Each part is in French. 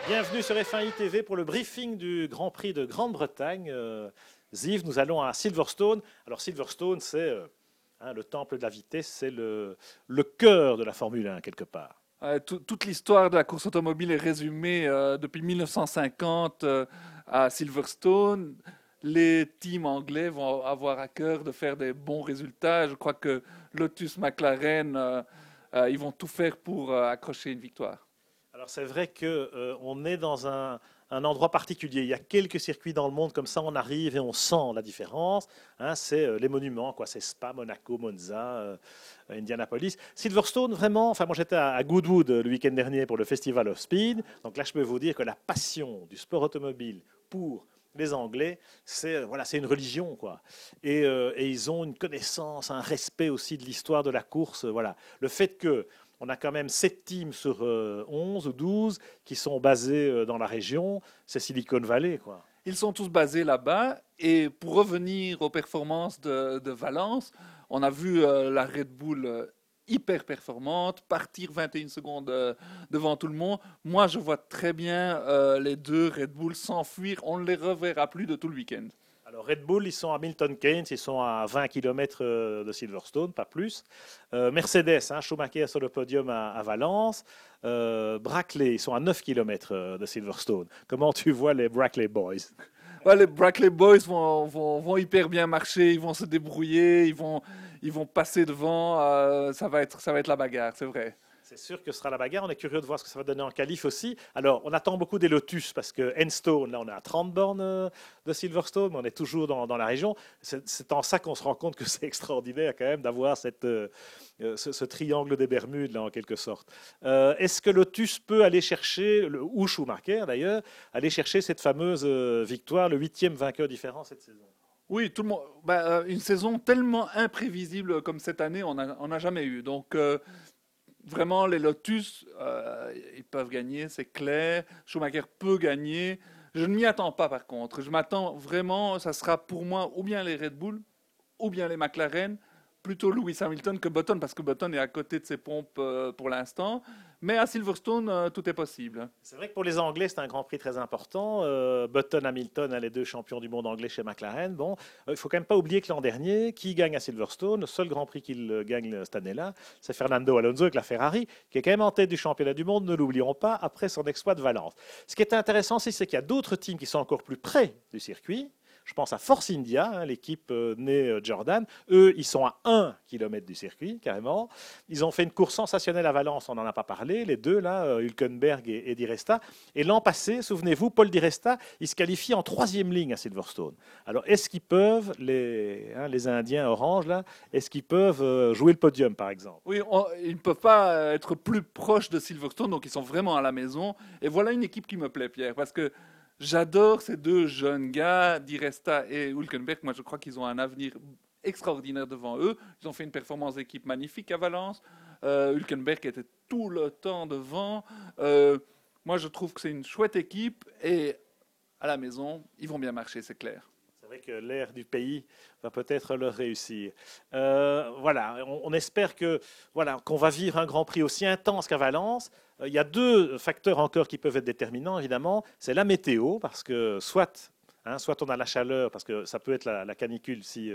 Bienvenue sur F1 ITV pour le briefing du Grand Prix de Grande-Bretagne. Ziv, nous allons à Silverstone. Alors Silverstone, c'est le temple de la vitesse, c'est le cœur de la Formule 1 quelque part. Toute l'histoire de la course automobile est résumée depuis 1950 à Silverstone. Les teams anglais vont avoir à cœur de faire des bons résultats. Je crois que Lotus, McLaren, ils vont tout faire pour accrocher une victoire. Alors c'est vrai qu'on est dans un endroit particulier. Il y a quelques circuits dans le monde comme ça, on arrive et on sent la différence. C'est les monuments, quoi. C'est Spa, Monaco, Monza, Indianapolis. Silverstone, vraiment. Enfin, moi j'étais à Goodwood le week-end dernier pour le Festival of Speed. Donc là, je peux vous dire que la passion du sport automobile pour les Anglais, c'est une religion, quoi. Et ils ont une connaissance, un respect aussi de l'histoire de la course. Voilà. Le fait que on a quand même 7 teams sur 11 ou 12 qui sont basés dans la région. C'est Silicon Valley, quoi. Ils sont tous basés là-bas. Et pour revenir aux performances de Valence, on a vu la Red Bull hyper performante, partir 21 secondes devant tout le monde. Moi, je vois très bien les deux Red Bull s'enfuir. On ne les reverra plus de tout le week-end. Alors Red Bull, ils sont à Milton Keynes, ils sont à 20 km de Silverstone, pas plus. Mercedes, Schumacher sur le podium à Valence. Brackley, ils sont à 9 km de Silverstone. Comment tu vois les Brackley Boys? Ouais, les Brackley Boys vont hyper bien marcher, ils vont se débrouiller, ils vont passer devant. Ça va être la bagarre, c'est vrai. C'est sûr que ce sera la bagarre. On est curieux de voir ce que ça va donner en qualif aussi. Alors, on attend beaucoup des Lotus parce que Enstone, là, on est à 30 bornes de Silverstone, mais on est toujours dans la région. C'est en ça qu'on se rend compte que c'est extraordinaire quand même d'avoir ce triangle des Bermudes, là, en quelque sorte. Est-ce que Lotus peut aller chercher, ou Schumacher d'ailleurs, aller chercher cette fameuse victoire, le 8e vainqueur différent cette saison? Oui, tout le monde. Une saison tellement imprévisible comme cette année, on n'a jamais eu. Donc, vraiment, les Lotus, ils peuvent gagner, c'est clair. Schumacher peut gagner. Je ne m'y attends pas, par contre. Je m'attends vraiment, ça sera pour moi ou bien les Red Bull, ou bien les McLaren, plutôt Lewis Hamilton que Button, parce que Button est à côté de ses pompes pour l'instant. Mais à Silverstone, tout est possible. C'est vrai que pour les Anglais, c'est un Grand Prix très important. Button, Hamilton, les deux champions du monde anglais chez McLaren. Bon, il faut quand même pas oublier que l'an dernier, qui gagne à Silverstone, le seul Grand Prix qu'il gagne cette année-là, c'est Fernando Alonso avec la Ferrari, qui est quand même en tête du championnat du monde, ne l'oublions pas, après son exploit de Valence. Ce qui est intéressant, c'est qu'il y a d'autres teams qui sont encore plus près du circuit. Je pense à Force India, l'équipe née Jordan. Eux, ils sont à 1 km du circuit, carrément. Ils ont fait une course sensationnelle à Valence, on n'en a pas parlé, les deux, là, Hülkenberg et Di Resta. Et l'an passé, souvenez-vous, Paul Di Resta, il se qualifie en 3e ligne à Silverstone. Alors, est-ce qu'ils peuvent, les Indiens orange, là, est-ce qu'ils peuvent jouer le podium, par exemple? Oui, ils ne peuvent pas être plus proches de Silverstone, donc ils sont vraiment à la maison. Et voilà une équipe qui me plaît, Pierre, parce que j'adore ces deux jeunes gars, Di Resta et Hülkenberg. Moi, je crois qu'ils ont un avenir extraordinaire devant eux. Ils ont fait une performance d'équipe magnifique à Valence. Hülkenberg était tout le temps devant. Moi, je trouve que c'est une chouette équipe et à la maison, ils vont bien marcher, c'est clair. C'est vrai que l'air du pays va peut-être leur réussir. Voilà, on espère qu'on va vivre un Grand Prix aussi intense qu'à Valence. Il y a deux facteurs encore qui peuvent être déterminants, évidemment. C'est la météo, parce que soit on a la chaleur, parce que ça peut être la canicule si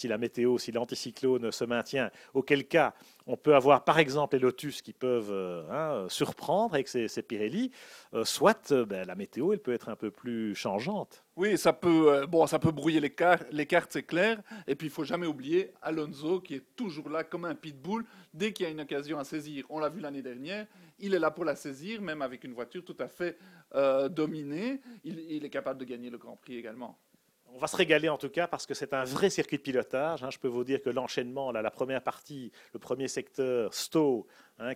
la météo, si l'anticyclone se maintient, auquel cas on peut avoir par exemple les Lotus qui peuvent surprendre avec ces Pirelli, soit la météo elle peut être un peu plus changeante. Oui, ça peut brouiller les cartes, c'est clair. Et puis, il faut jamais oublier Alonso, qui est toujours là comme un pitbull. Dès qu'il y a une occasion à saisir, on l'a vu l'année dernière, il est là pour la saisir, même avec une voiture tout à fait dominée. Il est capable de gagner le Grand Prix également. On va se régaler en tout cas parce que c'est un vrai circuit de pilotage. Je peux vous dire que l'enchaînement, la première partie, le premier secteur, Stowe,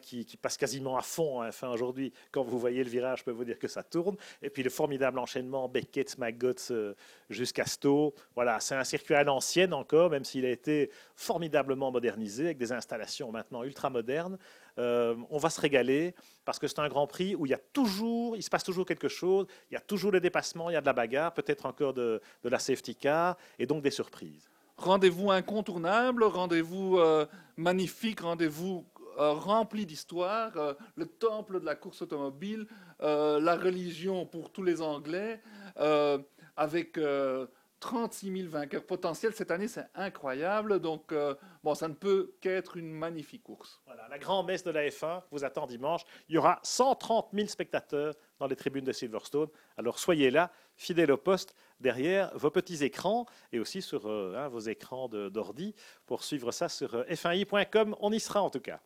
qui passe quasiment à fond aujourd'hui. Quand vous voyez le virage, je peux vous dire que ça tourne. Et puis le formidable enchaînement Beckett, McGots jusqu'à Stowe. Voilà, c'est un circuit à l'ancienne encore, même s'il a été formidablement modernisé avec des installations maintenant ultra modernes. On va se régaler parce que c'est un Grand Prix où il se passe toujours quelque chose, il y a toujours des dépassements, il y a de la bagarre, peut-être encore de la safety car et donc des surprises. Rendez-vous incontournable, rendez-vous magnifique, rendez-vous rempli d'histoire, le temple de la course automobile, la religion pour tous les Anglais, avec 36 000 vainqueurs potentiels cette année, c'est incroyable. Donc, bon, ça ne peut qu'être une magnifique course. Voilà, la grand-messe de la F1 vous attend dimanche. Il y aura 130 000 spectateurs dans les tribunes de Silverstone. Alors soyez là, fidèles au poste, derrière vos petits écrans et aussi sur vos écrans d'ordi pour suivre ça sur f1i.com. On y sera en tout cas.